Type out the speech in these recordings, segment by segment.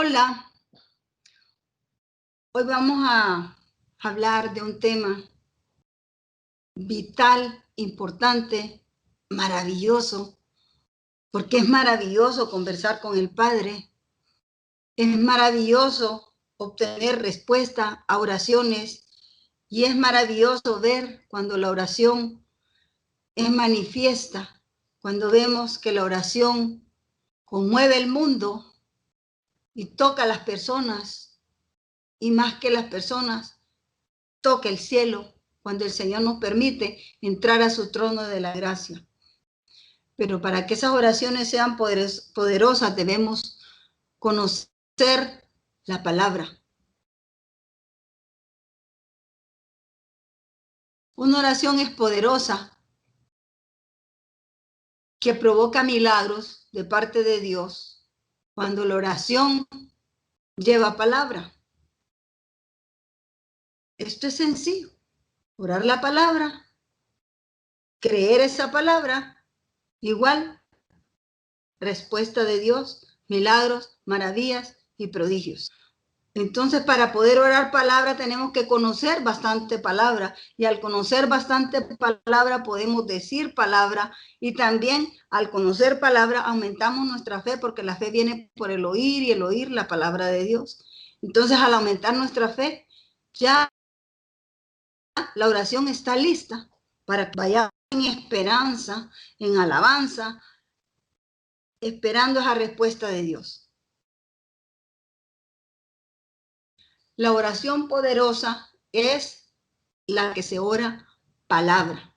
Hola, hoy vamos a hablar de un tema vital, importante, maravilloso, porque es maravilloso conversar con el Padre, es maravilloso obtener respuesta a oraciones y es maravilloso ver cuando la oración es manifiesta, cuando vemos que la oración conmueve el mundo y toca a las personas y más que las personas, toca el cielo cuando el Señor nos permite entrar a su trono de la gracia. Pero para que esas oraciones sean poderosas debemos conocer la palabra. Una oración es poderosa que provoca milagros de parte de Dios cuando la oración lleva palabra. Esto es sencillo. Orar la palabra, creer esa palabra, igual respuesta de Dios, milagros, maravillas y prodigios. Entonces, para poder orar palabra tenemos que conocer bastante palabra y al conocer bastante palabra podemos decir palabra y también al conocer palabra aumentamos nuestra fe porque la fe viene por el oír y el oír la palabra de Dios. Entonces, al aumentar nuestra fe, ya la oración está lista para que vayamos en esperanza, en alabanza, esperando esa respuesta de Dios. La oración poderosa es la que se ora palabra.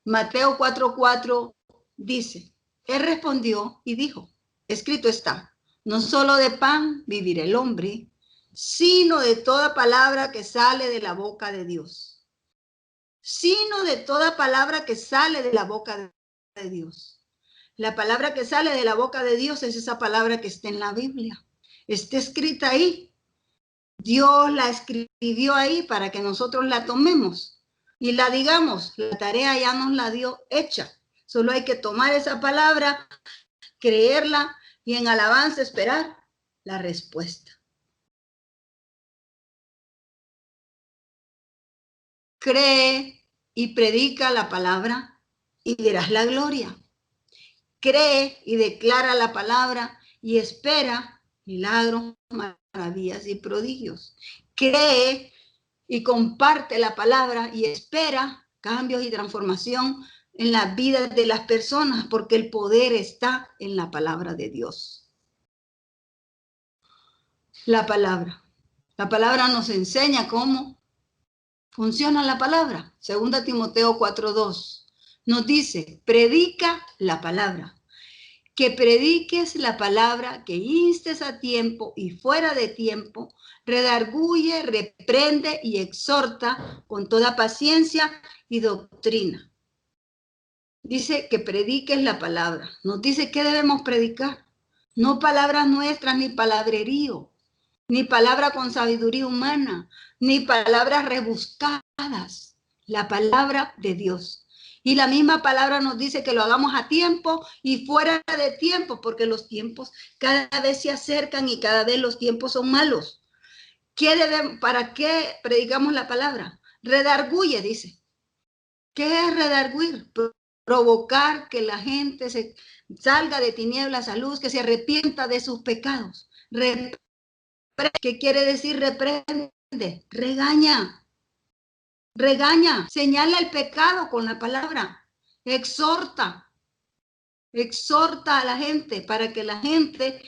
Mateo 4:4 dice, él respondió y dijo, escrito está, no solo de pan vivirá el hombre, sino de toda palabra que sale de la boca de Dios. Sino de toda palabra que sale de la boca de Dios. La palabra que sale de la boca de Dios es esa palabra que está en la Biblia. Está escrita ahí. Dios la escribió ahí para que nosotros la tomemos y la digamos. La tarea ya nos la dio hecha. Solo hay que tomar esa palabra, creerla y en alabanza esperar la respuesta. Cree y predica la palabra y verás la gloria. Cree y declara la palabra y espera milagros, maravillas y prodigios. Cree y comparte la palabra y espera cambios y transformación en la vida de las personas porque el poder está en la palabra de Dios. La palabra nos enseña cómo funciona la palabra. 2 Timoteo 4:2 nos dice, predica la palabra. Que prediques la palabra, que instes a tiempo y fuera de tiempo, redarguye, reprende y exhorta con toda paciencia y doctrina. Dice que prediques la palabra. Nos dice qué debemos predicar. No palabras nuestras, ni palabrerío, ni palabra con sabiduría humana, ni palabras rebuscadas. La palabra de Dios. Y la misma palabra nos dice que lo hagamos a tiempo y fuera de tiempo, porque los tiempos cada vez se acercan y cada vez los tiempos son malos. ¿Para qué predicamos la palabra? Redarguye, dice. ¿Qué es redarguir? Provocar que la gente se salga de tinieblas a luz, que se arrepienta de sus pecados. ¿Qué quiere decir reprende? Regaña. Regaña, señala el pecado con la palabra, exhorta a la gente para que la gente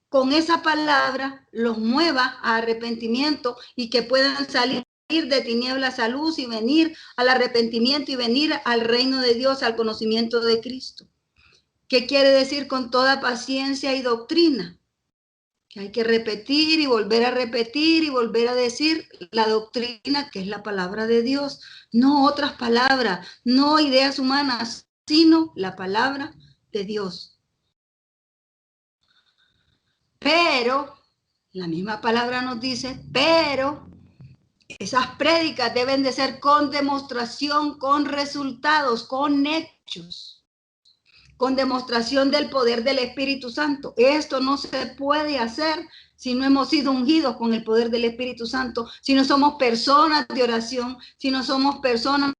con esa palabra los mueva a arrepentimiento y que puedan salir de tinieblas a luz y venir al arrepentimiento y venir al reino de Dios, al conocimiento de Cristo. ¿Qué quiere decir con toda paciencia y doctrina? Que hay que repetir y volver a repetir y volver a decir la doctrina que es la palabra de Dios, no otras palabras, no ideas humanas, sino la palabra de Dios. Pero, la misma palabra nos dice, pero esas prédicas deben de ser con demostración, con resultados, con hechos. con demostración del poder del Espíritu Santo. Esto no se puede hacer si no hemos sido ungidos con el poder del Espíritu Santo, si no somos personas de oración, si no somos personas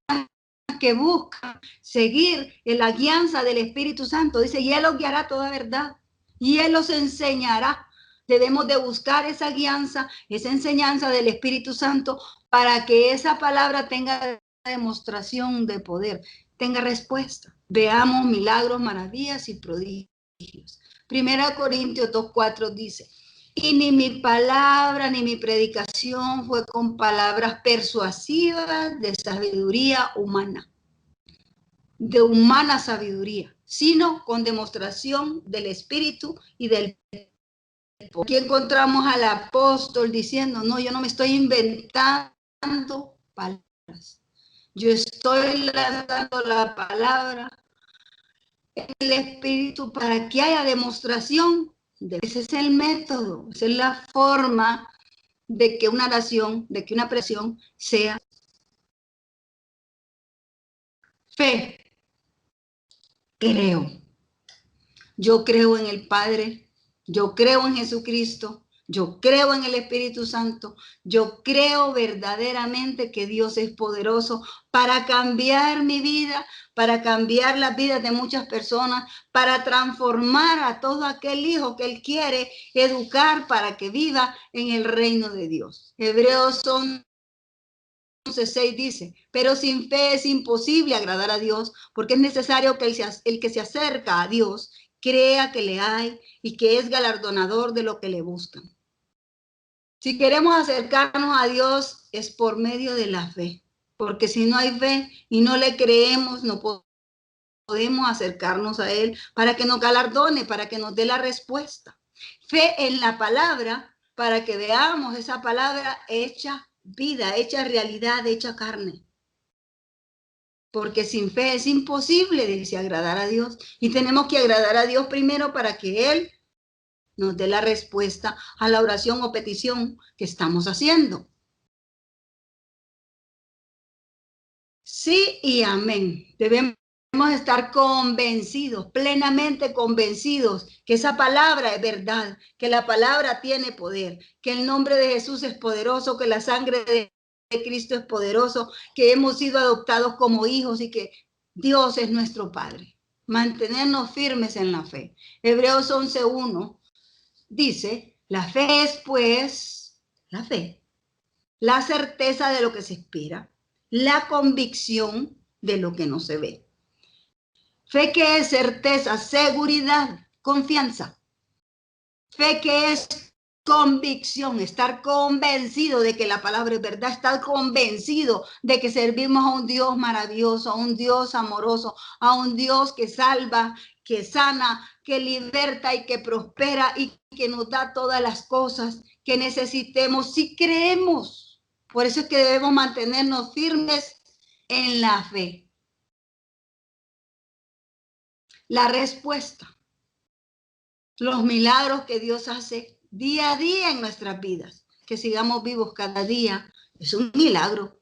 que buscan seguir en la guianza del Espíritu Santo. Dice, y Él os guiará toda verdad, y Él os enseñará. Debemos de buscar esa guianza, esa enseñanza del Espíritu Santo para que esa palabra tenga demostración de poder, tenga respuesta. Veamos milagros, maravillas y prodigios. 1 Corintios 2:4 dice, y ni mi palabra ni mi predicación fue con palabras persuasivas de sabiduría humana, de humana sabiduría, sino con demostración del Espíritu y del poder. Aquí encontramos al apóstol diciendo, no, yo no me estoy inventando palabras. Yo estoy lanzando la palabra, el Espíritu, para que haya demostración. Ese es el método, esa es la forma de que una oración, de que una presión sea fe. Creo. Yo creo en el Padre, yo creo en Jesucristo, yo creo en el Espíritu Santo, yo creo verdaderamente que Dios es poderoso para cambiar mi vida, para cambiar las vidas de muchas personas, para transformar a todo aquel hijo que Él quiere educar para que viva en el reino de Dios. Hebreos 11:6 dice, pero sin fe es imposible agradar a Dios, porque es necesario que el que se acerca a Dios crea que le hay y que es galardonador de lo que le buscan. Si queremos acercarnos a Dios es por medio de la fe, porque si no hay fe y no le creemos, no podemos acercarnos a Él para que nos galardone, para que nos dé la respuesta. Fe en la palabra para que veamos esa palabra hecha vida, hecha realidad, hecha carne. Porque sin fe es imposible, dice, agradar a Dios. Y tenemos que agradar a Dios primero para que Él nos dé la respuesta a la oración o petición que estamos haciendo. Sí y amén. Debemos estar convencidos, plenamente convencidos que esa palabra es verdad, que la palabra tiene poder, que el nombre de Jesús es poderoso, que la sangre de Cristo es poderoso, que hemos sido adoptados como hijos y que Dios es nuestro Padre. Mantenernos firmes en la fe. Hebreos 11:1 dice, la fe es pues, la fe, la certeza de lo que se espera, la convicción de lo que no se ve. Fe que es certeza, seguridad, confianza. Fe que es convicción, estar convencido de que la palabra es verdad, estar convencido de que servimos a un Dios maravilloso, a un Dios amoroso, a un Dios que salva, que sana, que liberta y que prospera y que nos da todas las cosas que necesitemos si creemos. Por eso es que debemos mantenernos firmes en la fe. La respuesta, los milagros que Dios hace día a día en nuestras vidas, que sigamos vivos cada día, es un milagro.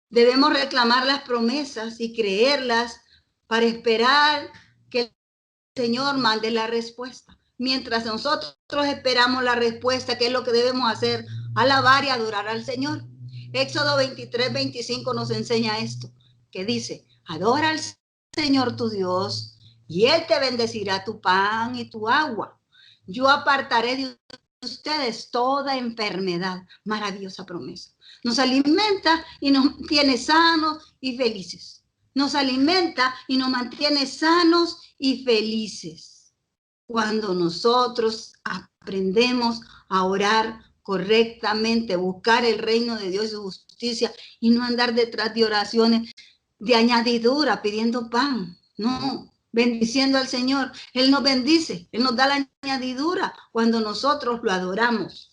Debemos reclamar las promesas y creerlas para esperar que el Señor mande la respuesta. Mientras nosotros esperamos la respuesta, ¿qué es lo que debemos hacer? Alabar y adorar al Señor. Éxodo 23:25 nos enseña esto, que dice, adora al Señor tu Dios y Él te bendecirá tu pan y tu agua. Yo apartaré de ustedes toda enfermedad. Maravillosa promesa. Nos alimenta y nos mantiene sanos y felices. Nos alimenta y nos mantiene sanos y felices. Cuando nosotros aprendemos a orar correctamente, buscar el reino de Dios y su justicia y no andar detrás de oraciones de añadidura pidiendo pan. No, bendiciendo al Señor. Él nos bendice, Él nos da la añadidura cuando nosotros lo adoramos.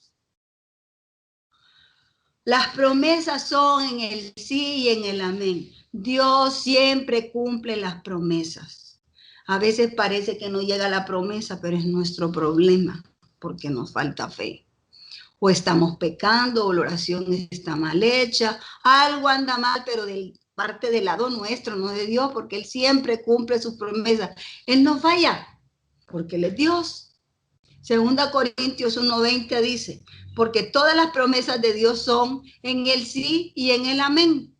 Las promesas son en el sí y en el amén. Dios siempre cumple las promesas. A veces parece que no llega la promesa, pero es nuestro problema porque nos falta fe. O estamos pecando, o la oración está mal hecha, algo anda mal, pero parte del lado nuestro, no de Dios, porque Él siempre cumple sus promesas. Él no falla, porque Él es Dios. 2 Corintios 1:20 dice, porque todas las promesas de Dios son en el sí y en el amén,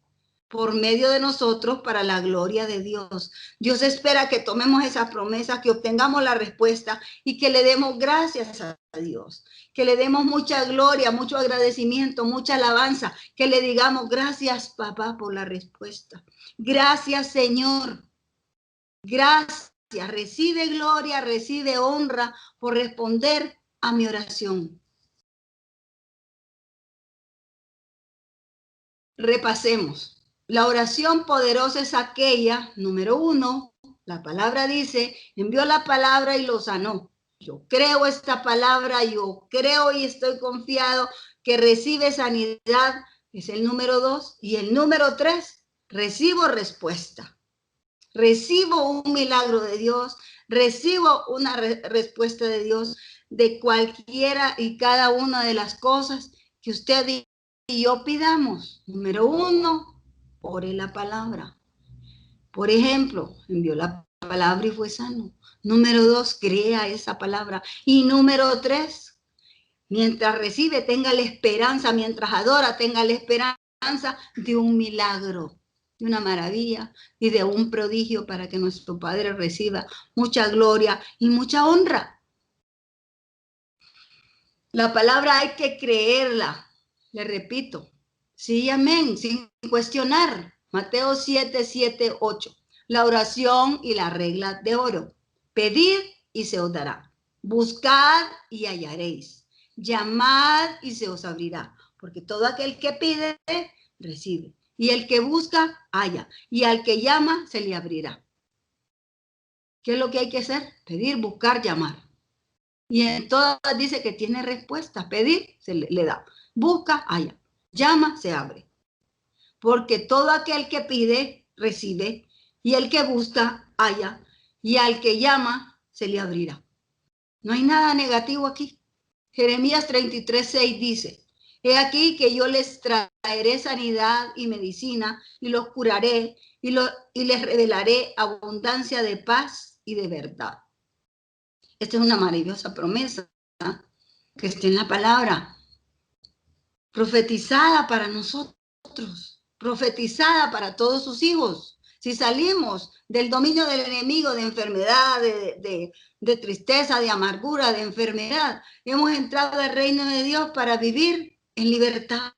por medio de nosotros para la gloria de Dios. Dios espera que tomemos esas promesas, que obtengamos la respuesta y que le demos gracias a Dios, que le demos mucha gloria, mucho agradecimiento, mucha alabanza, que le digamos gracias, papá, por la respuesta. Gracias, Señor. Gracias. Recibe gloria, recibe honra por responder a mi oración. Repasemos. La oración poderosa es aquella, número 1, la palabra dice, envió la palabra y lo sanó. Yo creo esta palabra, yo creo y estoy confiado que recibe sanidad, es el número 2. Y el número 3, recibo respuesta. Recibo un milagro de Dios, recibo una respuesta de Dios de cualquiera y cada una de las cosas que usted y yo pidamos. Número 1, ore la palabra. Por ejemplo, envió la palabra y fue sano. Número 2, crea esa palabra. Y número 3, mientras recibe, tenga la esperanza, mientras adora, tenga la esperanza de un milagro, de una maravilla y de un prodigio para que nuestro Padre reciba mucha gloria y mucha honra. La palabra hay que creerla, le repito, sí, amén, sin cuestionar. Mateo 7:7-8, la oración y la regla de oro. Pedid y se os dará. Buscad y hallaréis. Llamad y se os abrirá. Porque todo aquel que pide, recibe. Y el que busca, halla. Y al que llama, se le abrirá. ¿Qué es lo que hay que hacer? Pedir, buscar, llamar. Y en todas dice que tiene respuesta. Pedir, se le da. Busca, halla. Llama, se abre. Porque todo aquel que pide, recibe. Y el que busca, halla. Y al que llama, se le abrirá. No hay nada negativo aquí. Jeremías 33:6 dice, he aquí que yo les traeré sanidad y medicina y los curaré y les revelaré abundancia de paz y de verdad. Esta es una maravillosa promesa que está en la palabra, profetizada para nosotros, profetizada para todos sus hijos. Si salimos del dominio del enemigo, de enfermedad, de tristeza, de amargura, de enfermedad, hemos entrado al reino de Dios para vivir en libertad,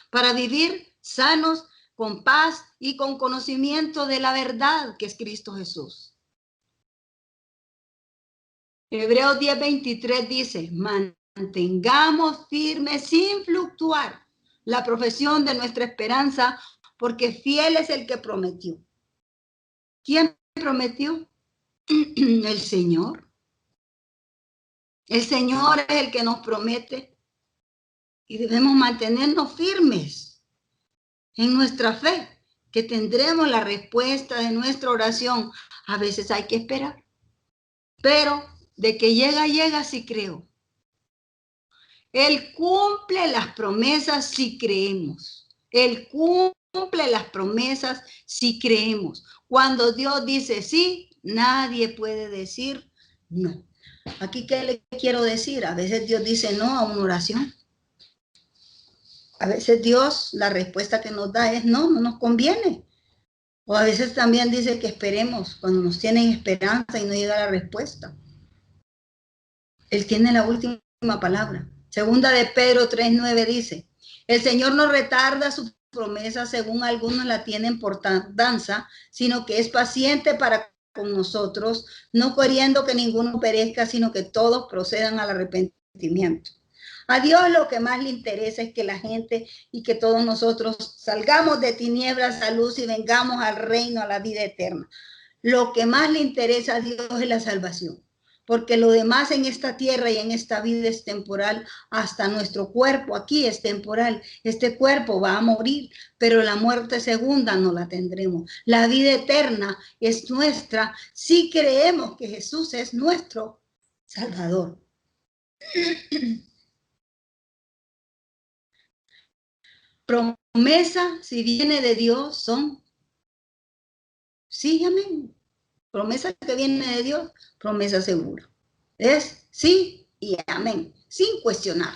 para vivir sanos, con paz y con conocimiento de la verdad que es Cristo Jesús. Hebreos 10:23 dice, mantengamos firmes sin fluctuar la profesión de nuestra esperanza, porque fiel es el que prometió. ¿Quién prometió? El Señor. El Señor es el que nos promete y debemos mantenernos firmes en nuestra fe, que tendremos la respuesta de nuestra oración. A veces hay que esperar, pero de que llega, sí creo. Él cumple las promesas si creemos. Él cumple las promesas si creemos. Cuando Dios dice sí, nadie puede decir no. Aquí, ¿qué le quiero decir? A veces Dios dice no a una oración. A veces Dios, la respuesta que nos da es no, no nos conviene. O a veces también dice que esperemos cuando nos tienen esperanza y no llega la respuesta. Él tiene la última palabra. Segunda de Pedro 3:9 dice, el Señor no retarda su promesa según algunos la tienen por tardanza, sino que es paciente para con nosotros, no queriendo que ninguno perezca, sino que todos procedan al arrepentimiento. A Dios lo que más le interesa es que la gente y que todos nosotros salgamos de tinieblas a luz y vengamos al reino, a la vida eterna. Lo que más le interesa a Dios es la salvación, porque lo demás en esta tierra y en esta vida es temporal, hasta nuestro cuerpo aquí es temporal. Este cuerpo va a morir, pero la muerte segunda no la tendremos. La vida eterna es nuestra si creemos que Jesús es nuestro Salvador. Promesa, si viene de Dios, son sí y amén. Promesa que viene de Dios, promesa segura. Es sí y amén, sin cuestionar.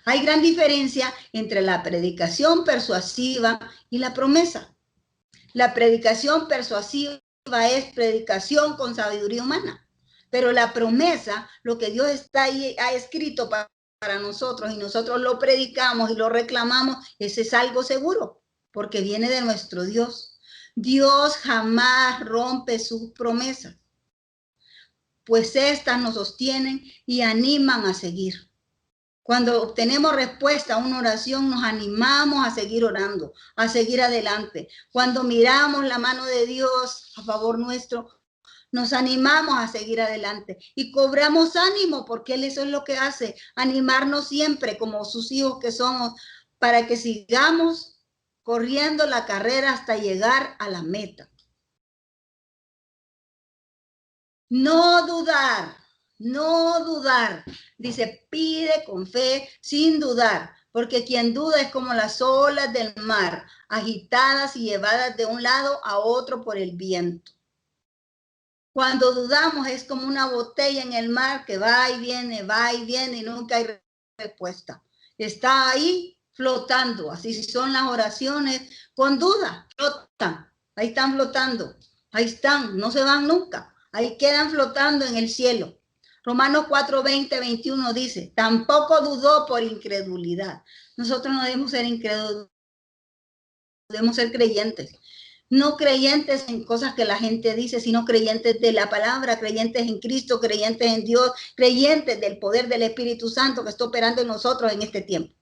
Hay gran diferencia entre la predicación persuasiva y la promesa. La predicación persuasiva es predicación con sabiduría humana, pero la promesa, lo que Dios está ahí, ha escrito para nosotros y nosotros lo predicamos y lo reclamamos, ese es algo seguro, porque viene de nuestro Dios. Dios jamás rompe sus promesas, pues estas nos sostienen y animan a seguir. Cuando obtenemos respuesta a una oración, nos animamos a seguir orando, a seguir adelante. Cuando miramos la mano de Dios a favor nuestro, nos animamos a seguir adelante y cobramos ánimo, porque Él eso es lo que hace, animarnos siempre como sus hijos que somos, para que sigamos corriendo la carrera hasta llegar a la meta. No dudar. No dudar. Dice, pide con fe sin dudar, porque quien duda es como las olas del mar, agitadas y llevadas de un lado a otro por el viento. Cuando dudamos es como una botella en el mar que va y viene y nunca hay respuesta. Está ahí flotando. Así son las oraciones con duda, flotan. Ahí están flotando. Ahí están, no se van nunca. Ahí quedan flotando en el cielo. Romanos 4, 20, 21 dice, tampoco dudó por incredulidad. Nosotros no debemos ser incrédulos, debemos ser creyentes. No creyentes en cosas que la gente dice, sino creyentes de la palabra, creyentes en Cristo, creyentes en Dios, creyentes del poder del Espíritu Santo que está operando en nosotros en este tiempo.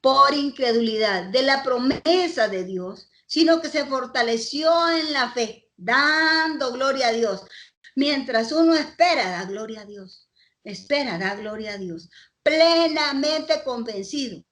Por incredulidad de la promesa de Dios, sino que se fortaleció en la fe, dando gloria a Dios. Mientras uno espera, da gloria a Dios. Espera, da gloria a Dios. Plenamente convencido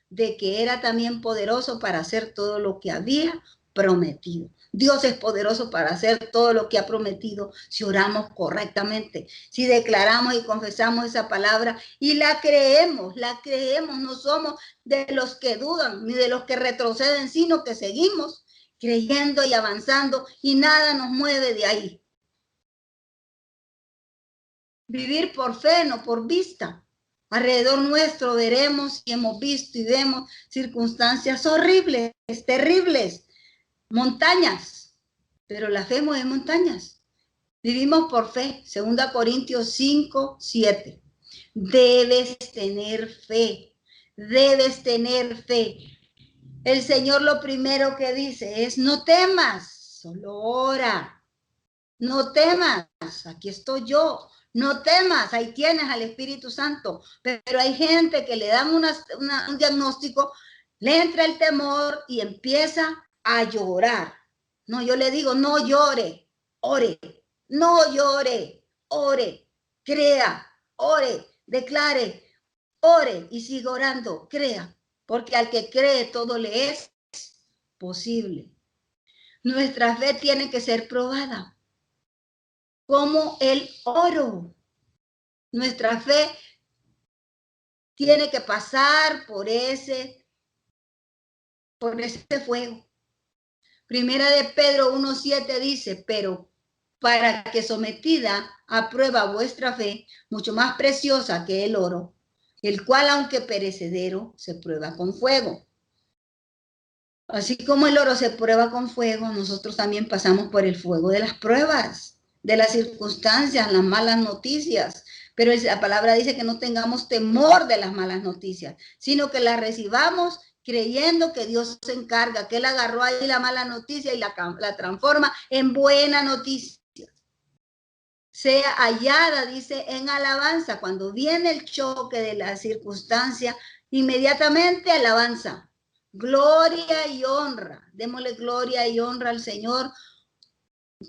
de que era también poderoso para hacer todo lo que había prometido. Dios es poderoso para hacer todo lo que ha prometido si oramos correctamente, si declaramos y confesamos esa palabra y la creemos, no somos de los que dudan ni de los que retroceden, sino que seguimos creyendo y avanzando y nada nos mueve de ahí. Vivir por fe, no por vista. Alrededor nuestro veremos y hemos visto y vemos circunstancias horribles, terribles, montañas, pero la fe mueve montañas. Vivimos por fe, 2 Corintios 5, 7. Debes tener fe, debes tener fe. El Señor lo primero que dice es, no temas, solo ora. No temas, aquí estoy yo. No temas, ahí tienes al Espíritu Santo. Pero hay gente que le dan un diagnóstico, le entra el temor y empieza a llorar. No, yo le digo, no llore, ore. No llore, ore, crea, ore, declare, ore y siga orando, crea. Porque al que cree todo le es posible. Nuestra fe tiene que ser probada. Como el oro. Nuestra fe tiene que pasar por ese fuego. Primera de Pedro 1:7 dice, pero para que sometida a prueba vuestra fe, mucho más preciosa que el oro, el cual aunque perecedero, se prueba con fuego. Así como el oro se prueba con fuego, nosotros también pasamos por el fuego de las pruebas, de las circunstancias, las malas noticias. Pero la palabra dice que no tengamos temor de las malas noticias, sino que las recibamos creyendo que Dios se encarga, que Él agarró ahí la mala noticia y la transforma en buena noticia. Sea hallada, dice, en alabanza. Cuando viene el choque de la circunstancia, inmediatamente alabanza. Gloria y honra. Démosle gloria y honra al Señor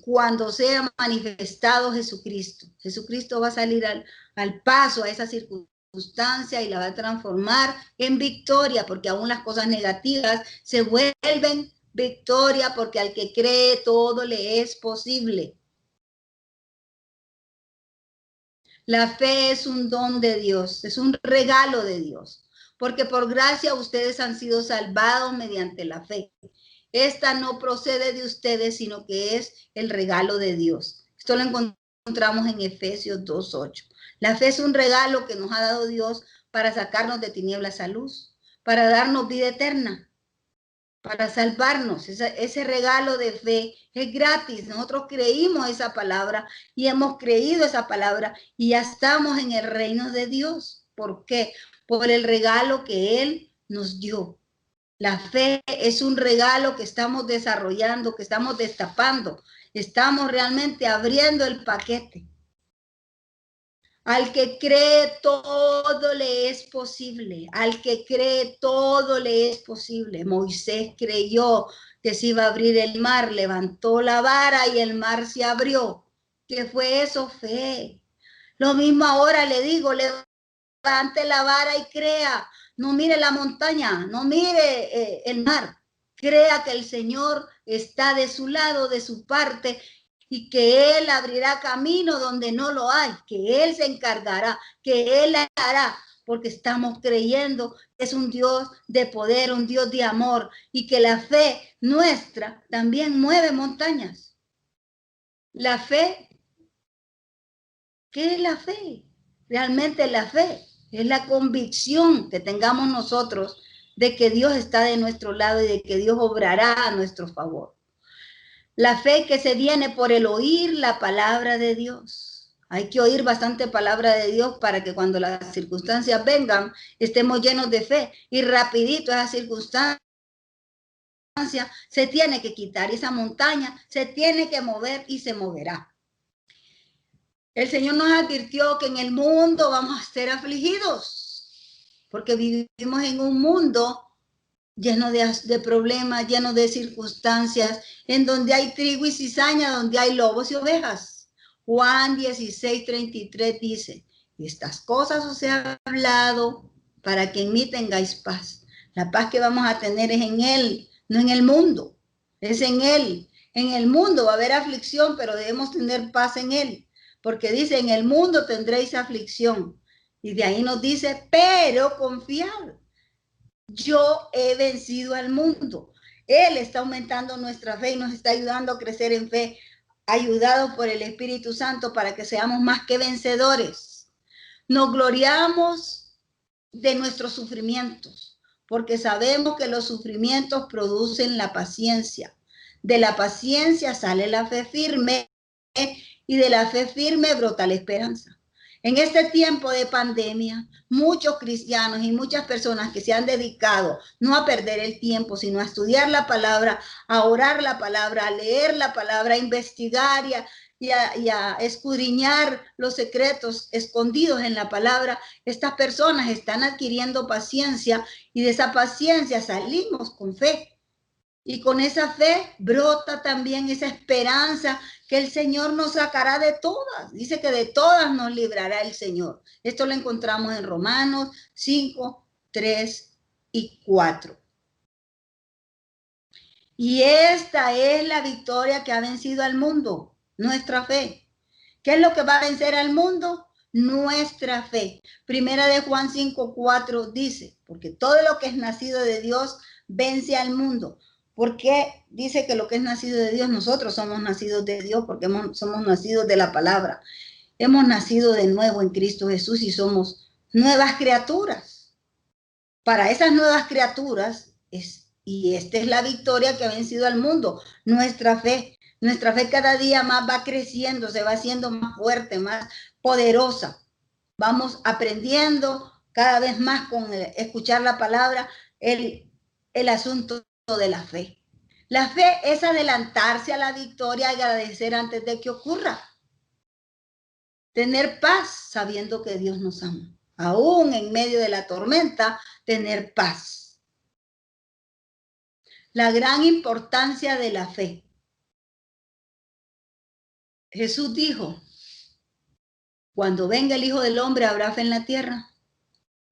cuando sea manifestado Jesucristo. Jesucristo va a salir al paso a esa circunstancia y la va a transformar en victoria, porque aún las cosas negativas se vuelven victoria, porque al que cree todo le es posible. La fe es un don de Dios, es un regalo de Dios, porque por gracia ustedes han sido salvados mediante la fe. Esta no procede de ustedes, sino que es el regalo de Dios. Esto lo encontramos en Efesios 2:8. La fe es un regalo que nos ha dado Dios para sacarnos de tinieblas a luz, para darnos vida eterna, para salvarnos. Ese regalo de fe es gratis. Nosotros creímos esa palabra y hemos creído esa palabra y ya estamos en el reino de Dios. ¿Por qué? Por el regalo que Él nos dio. La fe es un regalo que estamos desarrollando, que estamos destapando. Estamos realmente abriendo el paquete. Al que cree todo le es posible. Al que cree todo le es posible. Moisés creyó que se iba a abrir el mar, levantó la vara y el mar se abrió. ¿Qué fue eso? Fe. Lo mismo ahora le digo, levante la vara y crea. No mire la montaña, no mire el mar. Crea que el Señor está de su lado, de su parte, y que Él abrirá camino donde no lo hay, que Él se encargará, que Él hará, porque estamos creyendo que es un Dios de poder, un Dios de amor, y que la fe nuestra también mueve montañas. La fe, ¿qué es la fe? Realmente la fe es la convicción que tengamos nosotros de que Dios está de nuestro lado y de que Dios obrará a nuestro favor. La fe que se viene por el oír la palabra de Dios. Hay que oír bastante palabra de Dios para que cuando las circunstancias vengan, estemos llenos de fe. Y rapidito esa circunstancia se tiene que quitar. Esa montaña se tiene que mover y se moverá. El Señor nos advirtió que en el mundo vamos a ser afligidos, porque vivimos en un mundo lleno de problemas, lleno de circunstancias, en donde hay trigo y cizaña, donde hay lobos y ovejas. Juan 16:33 dice, y estas cosas os he hablado para que en mí tengáis paz. La paz que vamos a tener es en Él, no en el mundo, es en Él. En el mundo va a haber aflicción, pero debemos tener paz en Él, porque dice, en el mundo tendréis aflicción. Y de ahí nos dice, pero confiad. Yo he vencido al mundo. Él está aumentando nuestra fe y nos está ayudando a crecer en fe, ayudados por el Espíritu Santo para que seamos más que vencedores. Nos gloriamos de nuestros sufrimientos, porque sabemos que los sufrimientos producen la paciencia. De la paciencia sale la fe firme y de la fe firme brota la esperanza. En este tiempo de pandemia, muchos cristianos y muchas personas que se han dedicado no a perder el tiempo, sino a estudiar la palabra, a orar la palabra, a leer la palabra, a investigar y a escudriñar los secretos escondidos en la palabra, estas personas están adquiriendo paciencia y de esa paciencia salimos con fe. Y con esa fe brota también esa esperanza que el Señor nos sacará de todas. Dice que de todas nos librará el Señor. Esto lo encontramos en Romanos 5, 3 y 4. Y esta es la victoria que ha vencido al mundo, nuestra fe. ¿Qué es lo que va a vencer al mundo? Nuestra fe. Primera de Juan 5, 4 dice, porque todo lo que es nacido de Dios vence al mundo. ¿Por qué dice que lo que es nacido de Dios? Nosotros somos nacidos de Dios porque somos nacidos de la palabra. Hemos nacido de nuevo en Cristo Jesús y somos nuevas criaturas. Para esas nuevas criaturas, y esta es la victoria que ha vencido al mundo, nuestra fe. Nuestra fe cada día más va creciendo, se va haciendo más fuerte, más poderosa. Vamos aprendiendo cada vez más con escuchar la palabra, el asunto de la fe. La fe es adelantarse a la victoria y agradecer antes de que ocurra. Tener paz sabiendo que Dios nos ama. Aún en medio de la tormenta, tener paz. La gran importancia de la fe. Jesús dijo, cuando venga el Hijo del Hombre, ¿habrá fe en la tierra?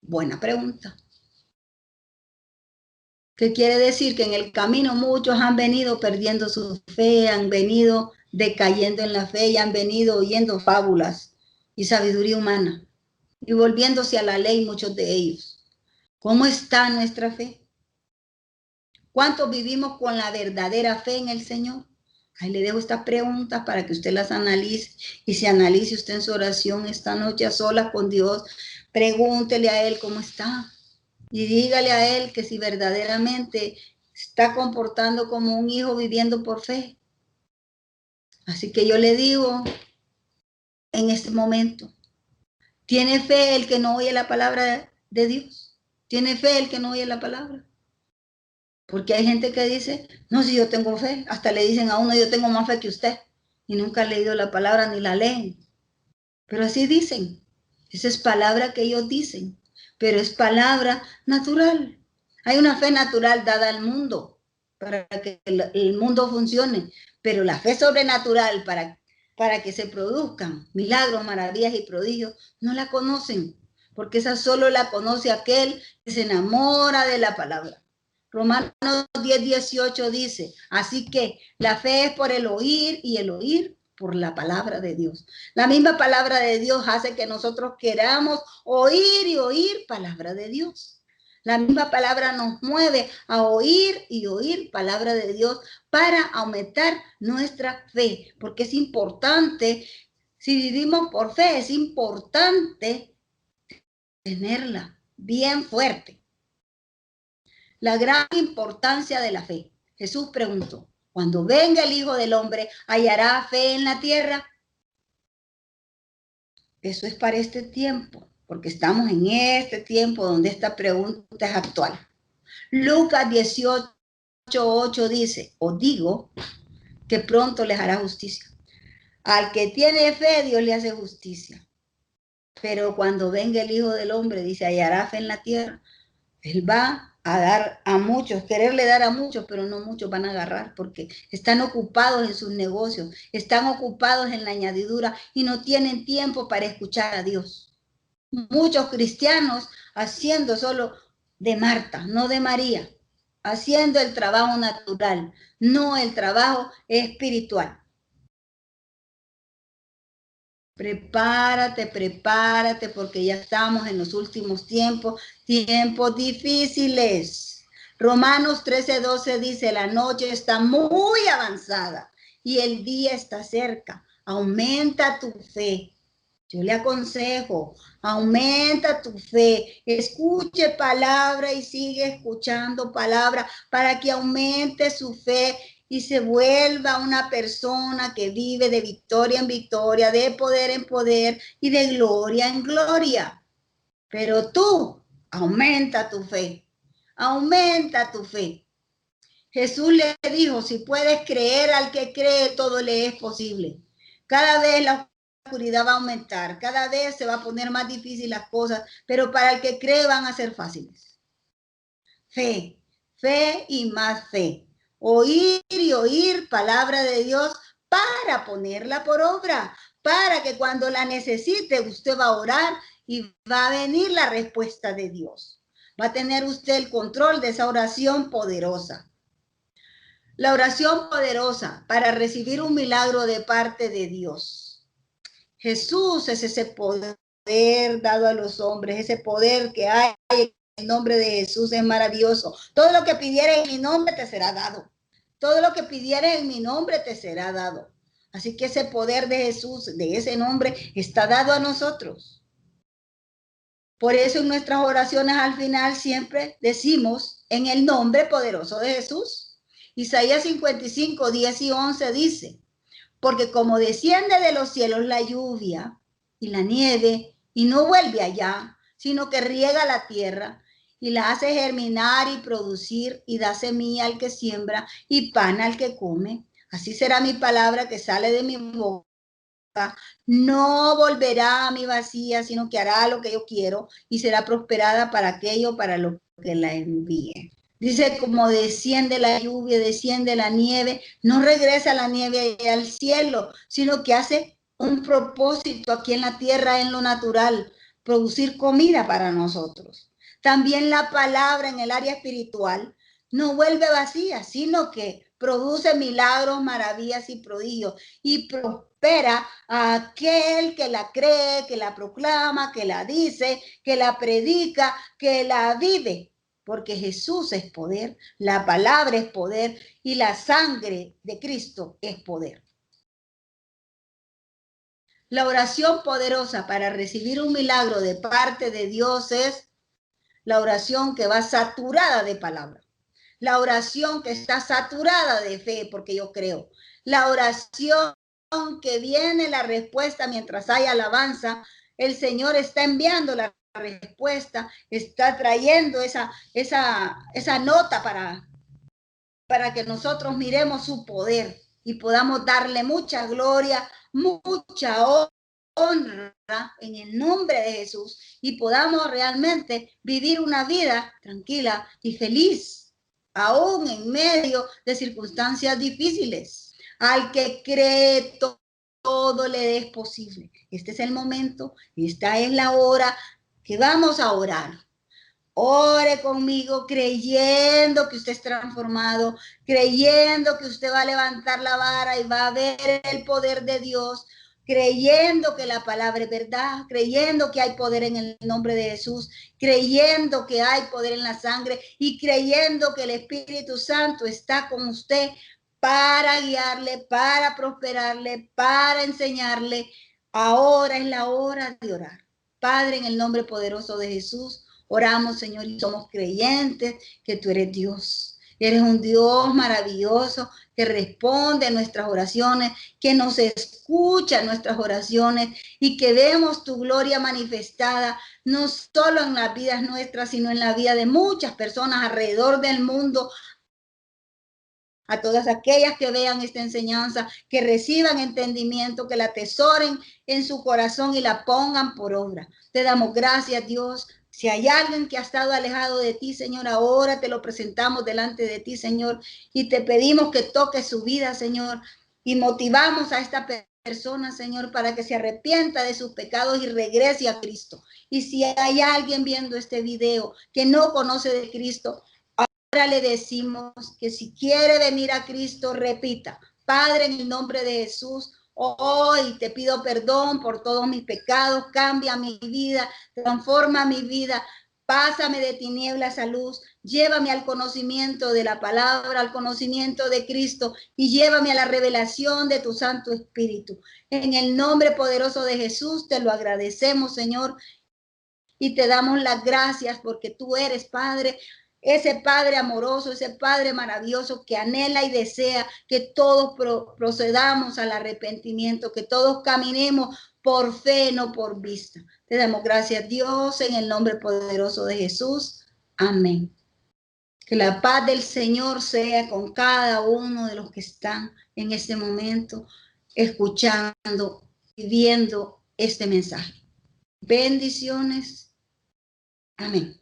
Buena pregunta. ¿Qué quiere decir? Que en el camino muchos han venido perdiendo su fe, han venido decayendo en la fe y han venido oyendo fábulas y sabiduría humana y volviéndose a la ley muchos de ellos. ¿Cómo está nuestra fe? ¿Cuántos vivimos con la verdadera fe en el Señor? Ahí le dejo estas preguntas para que usted las analice y se analice usted en su oración esta noche a solas con Dios. Pregúntele a Él cómo está y dígale a Él que si verdaderamente está comportando como un hijo viviendo por fe. Así que yo le digo en este momento, ¿tiene fe el que no oye la palabra de Dios? ¿Tiene fe el que no oye la palabra? Porque hay gente que dice, no, si yo tengo fe, hasta le dicen a uno, yo tengo más fe que usted, y nunca ha leído la palabra ni la leen. Pero así dicen, esa es palabra que ellos dicen, pero es palabra natural. Hay una fe natural dada al mundo para que el mundo funcione, pero la fe sobrenatural para que se produzcan milagros, maravillas y prodigios, no la conocen, porque esa solo la conoce aquel que se enamora de la palabra. Romanos 10:18 dice, así que la fe es por el oír y el oír por la palabra de Dios. La misma palabra de Dios hace que nosotros queramos oír y oír palabra de Dios. La misma palabra nos mueve a oír y oír palabra de Dios para aumentar nuestra fe, porque es importante, si vivimos por fe, es importante tenerla bien fuerte. La gran importancia de la fe. Jesús preguntó, cuando venga el Hijo del Hombre, ¿hallará fe en la tierra? Eso es para este tiempo, porque estamos en este tiempo donde esta pregunta es actual. Lucas 18:8 dice, os digo que pronto les hará justicia. Al que tiene fe, Dios le hace justicia. Pero cuando venga el Hijo del Hombre, dice, hallará fe en la tierra. Él va a dar a muchos, quererle dar a muchos, pero no muchos van a agarrar porque están ocupados en sus negocios, están ocupados en la añadidura y no tienen tiempo para escuchar a Dios. Muchos cristianos haciendo solo de Marta, no de María, haciendo el trabajo natural, no el trabajo espiritual. Prepárate, prepárate, porque ya estamos en los últimos tiempos, tiempos difíciles. Romanos 13:12 dice, la noche está muy avanzada y el día está cerca. Aumenta tu fe. Yo le aconsejo, aumenta tu fe, escuche palabra y sigue escuchando palabra para que aumente su fe y se vuelva una persona que vive de victoria en victoria, de poder en poder y de gloria en gloria. Pero tú, aumenta tu fe, aumenta tu fe. Jesús le dijo, si puedes creer al que cree, todo le es posible. Cada vez la oscuridad va a aumentar, cada vez se va a poner más difícil las cosas, pero para el que cree van a ser fáciles. Fe, fe y más fe. Oír y oír palabra de Dios para ponerla por obra, para que cuando la necesite usted va a orar y va a venir la respuesta de Dios. Va a tener usted el control de esa oración poderosa. La oración poderosa para recibir un milagro de parte de Dios. Jesús es ese poder dado a los hombres, ese poder que hay en el nombre de Jesús es maravilloso. Todo lo que pidieres en mi nombre te será dado. Todo lo que pidieres en mi nombre te será dado. Así que ese poder de Jesús, de ese nombre, está dado a nosotros. Por eso en nuestras oraciones al final siempre decimos en el nombre poderoso de Jesús. Isaías 55:10-11 dice, porque como desciende de los cielos la lluvia y la nieve y no vuelve allá, sino que riega la tierra y la hace germinar y producir y da semilla al que siembra y pan al que come, así será mi palabra que sale de mi boca. No volverá a mi vacía, sino que hará lo que yo quiero y será prosperada para aquello para lo que la envíe. Dice, como desciende la lluvia, desciende la nieve, no regresa la nieve al cielo, sino que hace un propósito aquí en la tierra, en lo natural, producir comida para nosotros. También la palabra en el área espiritual no vuelve vacía, sino que produce milagros, maravillas y prodigios y prospera a aquel que la cree, que la proclama, que la dice, que la predica, que la vive. porque Jesús es poder, la palabra es poder y la sangre de Cristo es poder. La oración poderosa para recibir un milagro de parte de Dios es la oración que va saturada de palabra. La oración que está saturada de fe, porque yo creo. La oración que viene la respuesta mientras hay alabanza. El Señor está enviando la respuesta, está trayendo esa nota para que nosotros miremos su poder y podamos darle mucha gloria, mucha honra en el nombre de Jesús y podamos realmente vivir una vida tranquila y feliz, aún en medio de circunstancias difíciles. Al que cree, todo le es posible. Este es el momento, esta es la hora que vamos a orar. Ore conmigo creyendo que usted es transformado, creyendo que usted va a levantar la vara y va a ver el poder de Dios, creyendo que la palabra es verdad, creyendo que hay poder en el nombre de Jesús, creyendo que hay poder en la sangre y creyendo que el Espíritu Santo está con usted para guiarle, para prosperarle, para enseñarle. Ahora es la hora de orar. Padre, en el nombre poderoso de Jesús, oramos, Señor, y somos creyentes que tú eres Dios. Eres un Dios maravilloso que responde a nuestras oraciones, que nos escucha nuestras oraciones y que vemos tu gloria manifestada no solo en las vidas nuestras, sino en la vida de muchas personas alrededor del mundo. A todas aquellas que vean esta enseñanza, que reciban entendimiento, que la atesoren en su corazón y la pongan por obra. Te damos gracias, Dios. Si hay alguien que ha estado alejado de ti, Señor, ahora te lo presentamos delante de ti, Señor, y te pedimos que toques su vida, Señor, y motivamos a esta persona, Señor, para que se arrepienta de sus pecados y regrese a Cristo. Y si hay alguien viendo este video que no conoce de Cristo, ahora le decimos que si quiere venir a Cristo, repita: Padre, en el nombre de Jesús, hoy te pido perdón por todos mis pecados, cambia mi vida, transforma mi vida, pásame de tinieblas a luz, llévame al conocimiento de la palabra, al conocimiento de Cristo y llévame a la revelación de tu Santo Espíritu. En el nombre poderoso de Jesús te lo agradecemos, Señor, y te damos las gracias porque tú eres Padre, ese Padre amoroso, ese Padre maravilloso que anhela y desea que todos procedamos al arrepentimiento, que todos caminemos por fe, no por vista. Te damos gracias, Dios, en el nombre poderoso de Jesús. Amén. Que la paz del Señor sea con cada uno de los que están en este momento escuchando y viendo este mensaje. Bendiciones. Amén.